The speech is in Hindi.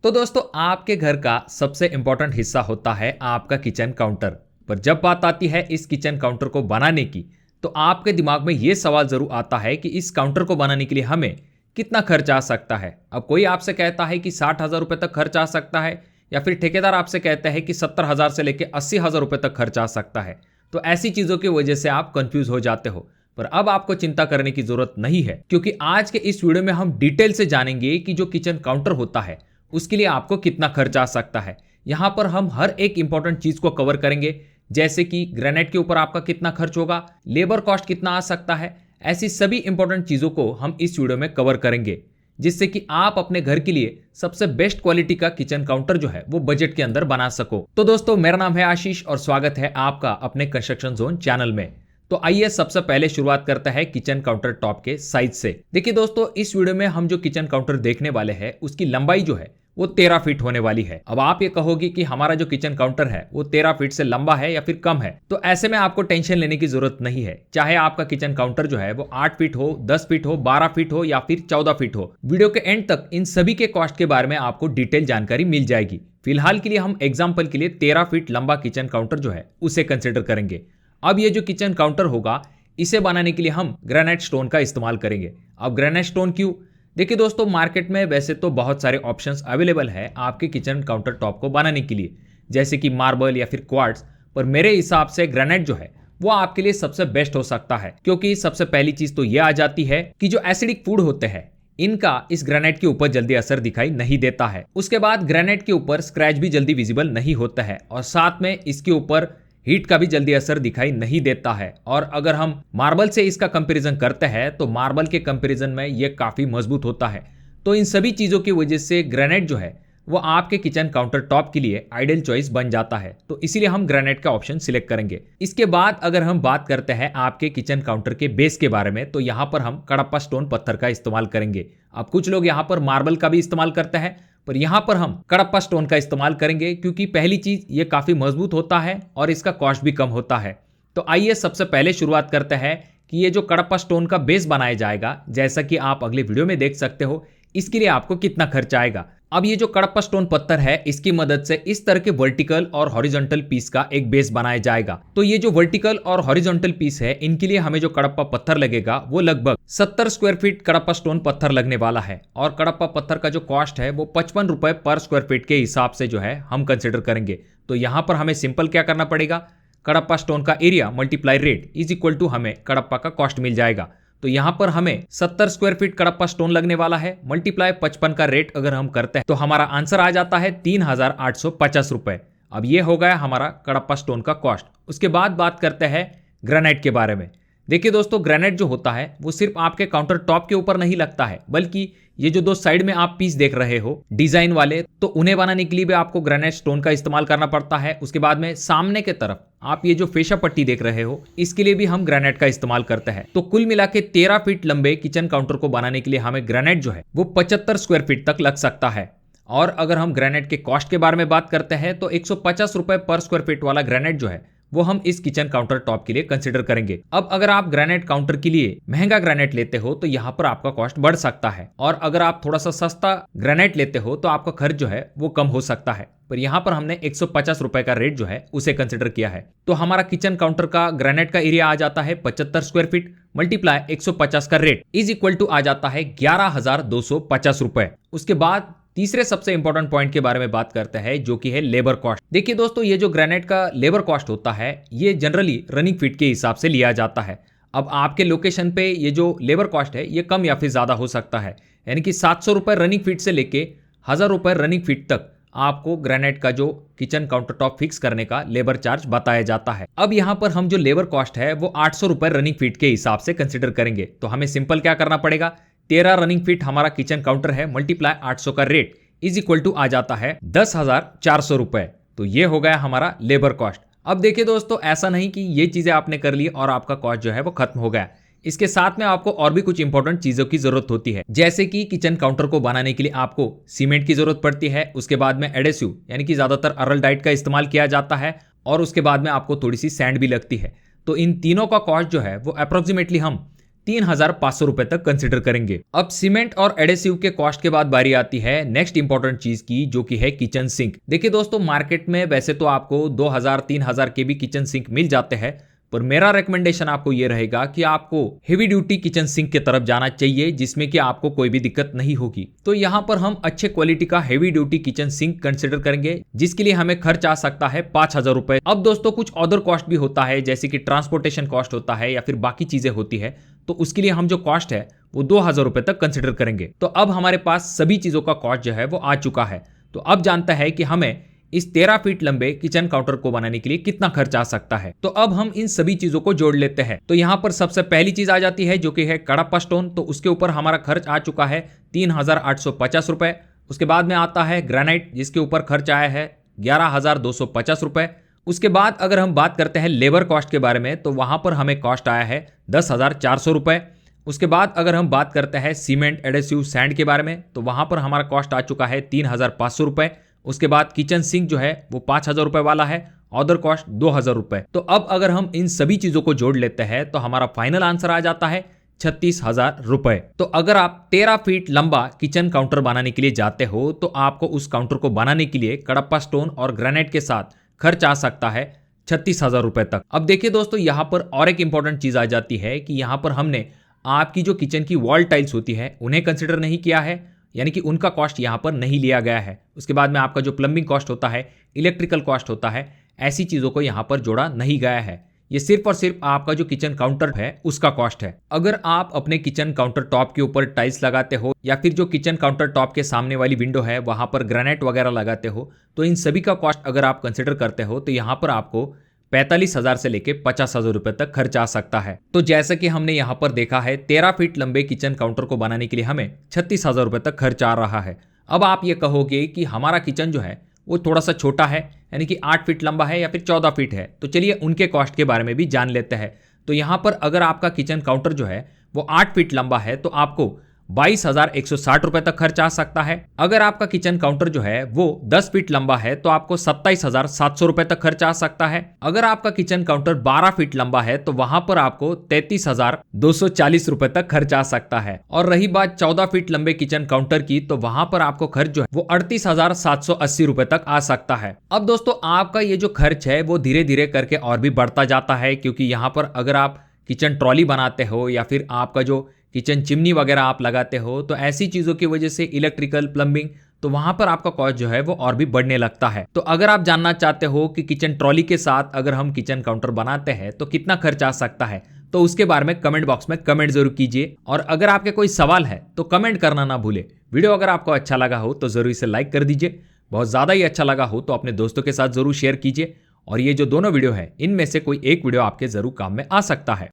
तो दोस्तों आपके घर का सबसे इंपॉर्टेंट हिस्सा होता है आपका किचन काउंटर। पर जब बात आती है इस किचन काउंटर को बनाने की, तो आपके दिमाग में यह सवाल जरूर आता है कि इस काउंटर को बनाने के लिए हमें कितना खर्च आ सकता है। अब कोई आपसे कहता है कि 60,000 रुपए तक खर्च आ सकता है, या फिर ठेकेदार आपसे कहता है कि 70,000 से लेकर 80,000 रुपए तक खर्च आ सकता है। तो ऐसी चीजों की वजह से आप कंफ्यूज हो जाते हो। पर अब आपको चिंता करने की जरूरत नहीं है, क्योंकि आज के इस वीडियो में हम डिटेल से जानेंगे कि जो किचन काउंटर होता है उसके लिए आपको कितना खर्च आ सकता है। यहां पर हम हर एक इंपॉर्टेंट चीज को कवर करेंगे, जैसे कि ग्रेनाइट के ऊपर आपका कितना खर्च होगा, लेबर कॉस्ट कितना आ सकता है। ऐसी सभी इंपॉर्टेंट चीजों को हम इस वीडियो में कवर करेंगे, जिससे कि आप अपने घर के लिए सबसे बेस्ट क्वालिटी का किचन काउंटर जो है वो बजट के अंदर बना सको। तो दोस्तों मेरा नाम है आशीष और स्वागत है आपका अपने कंस्ट्रक्शन जोन चैनल में। तो आइए सबसे पहले शुरुआत करते हैं किचन काउंटर टॉप के साइज से। देखिए दोस्तों, इस वीडियो में हम जो किचन काउंटर देखने वाले हैं उसकी लंबाई जो है वो 13 फीट होने वाली है। अब आप ये कहोगे कि हमारा जो किचन काउंटर है वो 13 फीट से लंबा है या फिर कम है। तो ऐसे में आपको टेंशन लेने की जरूरत नहीं है। चाहे आपका किचन काउंटर जो है वो 8 फीट हो, 10 फीट हो, 12 फीट हो या फिर 14 फीट हो, वीडियो के एंड तक इन सभी के कॉस्ट के बारे में आपको डिटेल जानकारी मिल जाएगी। फिलहाल के लिए हम एग्जाम्पल के लिए 13 फीट लंबा किचन काउंटर जो है उसे कंसिडर करेंगे। अब ये जो किचन काउंटर होगा इसे बनाने के लिए हम ग्रेनाइट स्टोन का इस्तेमाल करेंगे। अब ग्रेनाइट स्टोन क्यों? देखिए दोस्तों, मार्केट में वैसे तो बहुत सारे ऑप्शंस अवेलेबल है आपके किचन काउंटर टॉप को बनाने के लिए, जैसे कि मार्बल या फिर क्वार्ट्ज। पर मेरे हिसाब से ग्रेनाइट जो है वो आपके लिए सबसे बेस्ट हो सकता है, क्योंकि सबसे पहली चीज तो ये आ जाती है कि जो एसिडिक फूड होते हैं इनका इस ग्रेनाइट के ऊपर जल्दी असर दिखाई नहीं देता है। उसके बाद ग्रेनाइट के ऊपर स्क्रैच भी जल्दी विजिबल नहीं होता है, और साथ में इसके ऊपर हीट का भी जल्दी असर दिखाई नहीं देता है। और अगर हम मार्बल से इसका कंपैरिजन करते हैं तो मार्बल के कंपैरिजन में ये काफी मजबूत होता है। तो इन सभी चीजों की वजह से ग्रेनाइट जो है वो आपके किचन काउंटर टॉप के लिए आइडियल चॉइस बन जाता है। तो इसीलिए हम ग्रेनाइट का ऑप्शन सिलेक्ट करेंगे। इसके बाद अगर हम बात करते हैं आपके किचन काउंटर के बेस के बारे में, तो यहाँ पर हम कडप्पा स्टोन पत्थर का इस्तेमाल करेंगे। अब कुछ लोग यहाँ पर मार्बल का भी इस्तेमाल करते हैं, पर यहां पर हम कडप्पा स्टोन का इस्तेमाल करेंगे, क्योंकि पहली चीज ये काफी मजबूत होता है और इसका कॉस्ट भी कम होता है। तो आइए सबसे पहले शुरुआत करते हैं कि ये जो कडप्पा स्टोन का बेस बनाया जाएगा, जैसा कि आप अगले वीडियो में देख सकते हो, इसके लिए आपको कितना खर्च आएगा। अब ये जो कडप्पा स्टोन पत्थर है इसकी मदद से इस तरह के वर्टिकल और हॉरिजॉन्टल पीस का एक बेस बनाया जाएगा। तो ये जो वर्टिकल और हॉरिजॉन्टल पीस है इनके लिए हमें जो कडप्पा पत्थर लगेगा वो लगभग 70 स्क्वायर फीट कडप्पा स्टोन पत्थर लगने वाला है। और कडप्पा पत्थर का जो कॉस्ट है वो 55 रुपए पर स्क्वायर फीट के हिसाब से जो है हम कंसिडर करेंगे। तो यहाँ पर हमें सिंपल क्या करना पड़ेगा, कडप्पा स्टोन का area multiply rate is equal to हमें कडप्पा का कॉस्ट मिल जाएगा। तो यहां पर हमें 70 स्क्वायर फीट कडप्पा स्टोन लगने वाला है, मल्टीप्लाई 55 का रेट अगर हम करते हैं तो हमारा आंसर आ जाता है 3,850 रुपए। अब ये हो गया हमारा कडप्पा स्टोन का कॉस्ट। उसके बाद बात करते हैं ग्रेनाइट के बारे में। देखिए दोस्तों, ग्रेनाइट जो होता है वो सिर्फ आपके काउंटर टॉप के ऊपर नहीं लगता है, बल्कि ये जो दो साइड में आप पीस देख रहे हो डिजाइन वाले, तो उन्हें बनाने के लिए भी आपको ग्रेनाइट स्टोन का इस्तेमाल करना पड़ता है। उसके बाद में सामने के तरफ आप ये जो फेशा पट्टी देख रहे हो इसके लिए भी हम ग्रेनाइट का इस्तेमाल करते हैं। तो कुल मिला के 13 फीट लंबे किचन काउंटर को बनाने के लिए हमें ग्रेनाइट जो है वो 75 स्क्वायर फीट तक लग सकता है। और अगर हम ग्रेनाइट के कॉस्ट के बारे में बात करते हैं तो 150 रुपए पर स्क्वायर फीट वाला ग्रेनाइट जो है वो हम इस किचन काउंटर टॉप के लिए कंसिडर करेंगे। अब अगर आप ग्रेनाइट काउंटर के लिए महंगा ग्रेनाइट लेते हो तो यहाँ पर आपका कॉस्ट बढ़ सकता है, और अगर आप थोड़ा सा सस्ता ग्रेनाइट लेते हो तो आपका खर्च जो है वो कम हो सकता है। पर यहाँ पर हमने 150 रुपए का रेट जो है उसे कंसिडर किया है। तो हमारा किचन काउंटर का ग्रेनाइट का एरिया आ जाता है 75 स्क्वायर फीट, मल्टीप्लाई 150 का रेट इज इक्वल टू आ जाता है 11,250 रुपए। उसके बाद तीसरे सबसे इंपॉर्टेंट पॉइंट के बारे में बात करते हैं, जो कि है लेबर कॉस्ट। देखिए दोस्तों, ये जो ग्रेनाइट का लेबर कॉस्ट होता है ये जनरली रनिंग फीट के हिसाब से लिया जाता है। अब आपके लोकेशन पे ये जो लेबर कॉस्ट है ये कम या फिर ज्यादा हो सकता है, यानी कि 700 रुपए रनिंग फीट से लेके 1,000 रुपए रनिंग फीट तक आपको ग्रेनाइट का जो किचन काउंटर टॉप फिक्स करने का लेबर चार्ज बताया जाता है। अब यहाँ पर हम जो लेबर कॉस्ट है वो 800 रुपए रनिंग फीट के हिसाब से कंसिडर करेंगे। तो हमें सिंपल क्या करना पड़ेगा, 13 रनिंग फीट हमारा किचन काउंटर है, मल्टीप्लाई 800 का रेट इज इक्वल टू आ जाता है 10,400 रुपए। तो ये हो गया हमारा लेबर कॉस्ट। अब देखिए दोस्तों, ऐसा नहीं कि ये चीजें आपने कर ली और आपका कॉस्ट जो है वो खत्म हो गया। इसके साथ में आपको और भी कुछ इंपॉर्टेंट चीजों की जरूरत होती है, जैसे कि किचन काउंटर को बनाने के लिए आपको सीमेंट की जरूरत पड़ती है। उसके बाद में एडेसिव यानी कि ज्यादातर अरलडाइट का इस्तेमाल किया जाता है, और उसके बाद में आपको थोड़ी सी सैंड भी लगती है। तो इन तीनों का कॉस्ट जो है वो अप्रोक्सीमेटली हम 3,500 रुपए तक कंसिडर करेंगे। अब सीमेंट और एडेसिव के कॉस्ट के बाद बारी आती है नेक्स्ट इंपॉर्टेंट चीज की, जो कि है किचन सिंक। देखिए दोस्तों, मार्केट में वैसे तो आपको 2,000-3,000 के भी किचन सिंक मिल जाते हैं, पर मेरा रिकमेंडेशन आपको ये रहेगा कि आपको हेवी ड्यूटी किचन सिंक की तरफ जाना चाहिए, जिसमें कि आपको कोई भी दिक्कत नहीं होगी। तो यहाँ पर हम अच्छे क्वालिटी का heavy duty kitchen sink consider करेंगे, जिसके लिए हमें खर्च आ सकता है 5,000 रुपए। अब दोस्तों, कुछ अदर कॉस्ट भी होता है, जैसे कि ट्रांसपोर्टेशन कॉस्ट होता है या फिर बाकी चीजें होती है, तो उसके लिए हम जो कॉस्ट है वो 2,000 रुपए तक कंसिडर करेंगे। तो अब हमारे पास सभी चीजों का कॉस्ट जो है वो आ चुका है। तो अब जानता है कि हमें इस 13 फीट लंबे किचन काउंटर को बनाने के लिए कितना खर्च आ सकता है। तो अब हम इन सभी चीजों को जोड़ लेते हैं। तो यहाँ पर सबसे पहली चीज आ जाती है, जो कि है कडप्पा स्टोन। तो उसके ऊपर हमारा खर्च आ चुका है 3,850 रुपए। उसके बाद में आता है ग्रेनाइट, जिसके ऊपर खर्च आया है 11,250 रुपए। उसके बाद अगर हम बात करते हैं लेबर कॉस्ट के बारे में, तो वहां पर हमें कॉस्ट आया है 10,400 रुपए। उसके बाद अगर हम बात करते हैं सीमेंट, एडेसिव, सैंड के बारे में, तो वहां पर हमारा कॉस्ट आ चुका है 3,500 रुपए। उसके बाद किचन सिंक जो है वो 5,000 रुपए वाला है, अदर कॉस्ट 2,000 रुपए। तो अब अगर हम इन सभी चीजों को जोड़ लेते हैं तो हमारा फाइनल आंसर आ जाता है 36,000 रुपए। तो अगर आप 13 फीट लंबा किचन काउंटर बनाने के लिए जाते हो, तो आपको उस काउंटर को बनाने के लिए कडप्पा स्टोन और ग्रेनाइट के साथ खर्च आ सकता है 36,000 रुपए तक। अब देखिए दोस्तों, यहां पर और एक इंपॉर्टेंट चीज आ जाती है कि यहां पर हमने आपकी जो किचन की वॉल टाइल्स होती है उन्हें कंसिडर नहीं किया है, यानी कि उनका कॉस्ट यहां पर नहीं लिया गया है। उसके बाद में आपका जो प्लम्बिंग कॉस्ट होता है, इलेक्ट्रिकल कॉस्ट होता है, ऐसी चीजों को यहां पर जोड़ा नहीं गया है। ये सिर्फ और सिर्फ आपका जो किचन काउंटर है उसका कॉस्ट है। अगर आप अपने किचन काउंटर टॉप के ऊपर टाइल्स लगाते हो या फिर जो किचन काउंटर टॉप के सामने वाली विंडो है वहां पर ग्रेनाइट वगैरह लगाते हो, तो इन सभी का कॉस्ट अगर आप कंसिडर करते हो तो यहां पर आपको 45,000 से लेके 50,000 रुपए तक खर्च आ सकता है। तो जैसा कि हमने यहाँ पर देखा है, 13 फीट लंबे किचन काउंटर को बनाने के लिए हमें 36,000 रुपए तक खर्च आ रहा है। अब आप ये कहोगे कि हमारा किचन जो है वो थोड़ा सा छोटा है, यानी कि 8 फीट लंबा है या फिर 14 फीट है, तो चलिए उनके कॉस्ट के बारे में भी जान लेते हैं। तो यहाँ पर अगर आपका किचन काउंटर जो है वो 8 फीट लंबा है तो आपको 22,160 रुपए तक खर्च आ सकता है। अगर आपका किचन काउंटर जो है वो 10 फीट लंबा है तो आपको 27,700 रुपए तक खर्च आ सकता है। अगर आपका किचन काउंटर 12 फीट लंबा है तो वहां पर आपको 33,240 रुपए तक खर्च आ सकता है। और रही बात 14 फीट लंबे किचन काउंटर की, तो वहां पर आपको खर्च जो है वो 38,780 रुपए तक आ सकता है। अब दोस्तों, आपका ये जो खर्च है वो धीरे धीरे करके और भी बढ़ता जाता है, क्योंकि यहाँ पर अगर आप किचन ट्रॉली बनाते हो या फिर आपका जो किचन चिमनी वगैरह आप लगाते हो, तो ऐसी चीज़ों की वजह से इलेक्ट्रिकल, प्लम्बिंग, तो वहां पर आपका कॉस्ट जो है वो और भी बढ़ने लगता है। तो अगर आप जानना चाहते हो कि किचन ट्रॉली के साथ अगर हम किचन काउंटर बनाते हैं तो कितना खर्च आ सकता है, तो उसके बारे में कमेंट बॉक्स में कमेंट जरूर कीजिए। और अगर आपके कोई सवाल है तो कमेंट करना ना भूले। वीडियो अगर आपको अच्छा लगा हो तो जरूर इसे लाइक कर दीजिए। बहुत ज़्यादा ही अच्छा लगा हो तो अपने दोस्तों के साथ जरूर शेयर कीजिए। और ये जो दोनों वीडियो है इनमें से कोई एक वीडियो आपके जरूर काम में आ सकता है।